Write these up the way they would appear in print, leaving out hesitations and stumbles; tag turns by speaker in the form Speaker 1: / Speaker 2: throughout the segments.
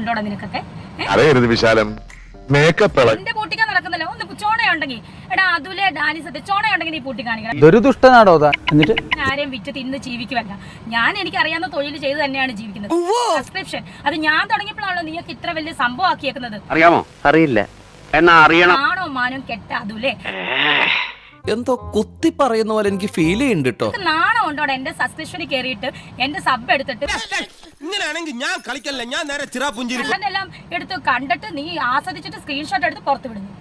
Speaker 1: ഉണ്ടോടാ നിനക്കൊക്കെ?
Speaker 2: വിശാലം മേക്കപ്പ്
Speaker 1: എന്റെ പൂട്ടിക്കാൻ നടക്കുന്നല്ലോ. ഒന്ന് ചോണയുണ്ടെങ്കിൽ എടാ അതുലെ ഡാനി സത്യ ചോണയുണ്ടെങ്കിൽ നീ പൂട്ടി കാണിക്കണം.
Speaker 3: ഇതൊരു ദുഷ്ടനാടോ എന്നിട്ട്
Speaker 1: ആരെയും വിറ്റ് തിന്ന് ജീവിക്കുവല്ല. ഞാൻ എനിക്ക് അറിയാവുന്ന തൊഴിൽ ചെയ്ത് തന്നെയാണ് ജീവിക്കുന്നത്. സബ്സ്ക്രിപ്ഷൻ അത് ഞാൻ തുടങ്ങിയപ്പോഴാണല്ലോ നീയൊക്കെ ഇത്ര വലിയ സംഭവം ആക്കിയേക്കുന്നത്.
Speaker 4: അറിയാമോ? അറിയില്ല എന്നാ അറിയണം.
Speaker 1: ആണോ മാനം കെട്ട അതുലെ
Speaker 5: എന്തോ കുത്തി പറയുന്ന പോലെ എനിക്ക് ഫീൽ ചെയ്യുന്നുണ്ട് കേട്ടോ.
Speaker 1: നാണം ഉണ്ടോടെ എന്റെ സബ്സ്ക്രിപ്ഷനിൽ കയറിയിട്ട് എന്റെ സബ് എടുത്തിട്ട്
Speaker 6: ഇങ്ങനെയാണെങ്കിൽ ഞാൻ കളിക്കല്ല, ഞാൻ നേരെ ചിറാപുഞ്ചിരി
Speaker 1: എല്ലാം എടുത്ത് കണ്ടിട്ട് നീ ആസ്വദിച്ചിട്ട് സ്ക്രീൻഷോട്ട് എടുത്ത് പുറത്ത് വിടുന്നു.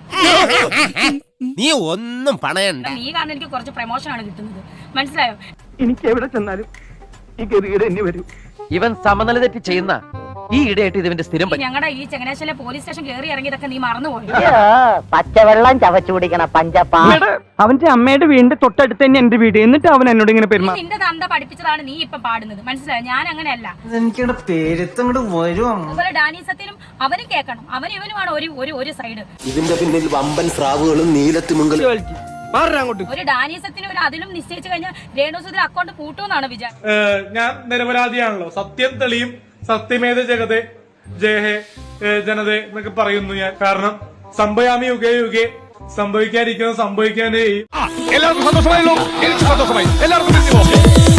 Speaker 6: നീ ഒന്നും പണയണ്ട.
Speaker 1: നീ കാരണം എനിക്ക് കുറച്ച് പ്രൊമോഷൻ ആണ് കിട്ടുന്നത്, മനസ്സിലായോ?
Speaker 7: എനിക്ക് എവിടെ ചെന്നാലും ഈ ഗതികേട് എന്നെ വരും.
Speaker 4: ഇവൻ സമനില തെറ്റി ചെയ്യുന്ന ഈ ഇടയായിട്ട് ഇതിന്റെ സ്ഥിരം
Speaker 1: ഞങ്ങളുടെ ഈ ചങ്ങനാശ്ശേരിയിലെ പോലീസ് സ്റ്റേഷൻ കയറി ഇറങ്ങിയതൊക്കെ നീ മറന്നുപോയി.
Speaker 8: പച്ചവെള്ളം ചവച്ചു കുടിക്കണ പഞ്ചപ്പാ.
Speaker 7: അവന്റെ അമ്മയുടെ വീടിന്റെ തൊട്ടടുത്ത് തന്നെ എന്റെ വീട്. എന്നിട്ട് അവൻ എന്നോട് ഇങ്ങനെ പെരുമാറും.
Speaker 1: നിന്റെ തന്ത പഠിപ്പിച്ചതാണ് നീ ഇപ്പൊ പാടുന്നത്, മനസ്സിലായോ? ഞാൻ അങ്ങനെയല്ല. അതുപോലെ ഡാനി സത്യനും അവനും കേൾക്കണം, അവൻ ഇവനുമാണ് ഒരു സൈഡ്.
Speaker 6: ഇതിന്റെ പിന്നിൽ വമ്പൻ സ്രാവുകളും നീലത്തിമുങ്കലും.
Speaker 1: ഒരു ഡാനി സത്യനും ഒരു അതിലും നിശ്ചയിച്ചു കഴിഞ്ഞാൽ രേണുസുധീർ അക്കൗണ്ട് പൂട്ടുമെന്നാണ് വിചാരം.
Speaker 9: ഞാൻ നിരപരാധിയാണല്ലോ, സത്യം തെളിയും, സത്യമേത ജഗതേ ജയഹേ ജനതേ എന്നൊക്കെ പറയുന്നു ഞാൻ. കാരണം സംഭയാമി യുഗേ യുഗേ സംഭവിക്കാതിരിക്കുന്നത് സംഭവിക്കാനേ.
Speaker 2: എല്ലാവർക്കും സന്തോഷമായല്ലോ. എനിക്ക് സന്തോഷമായി. എല്ലാവർക്കും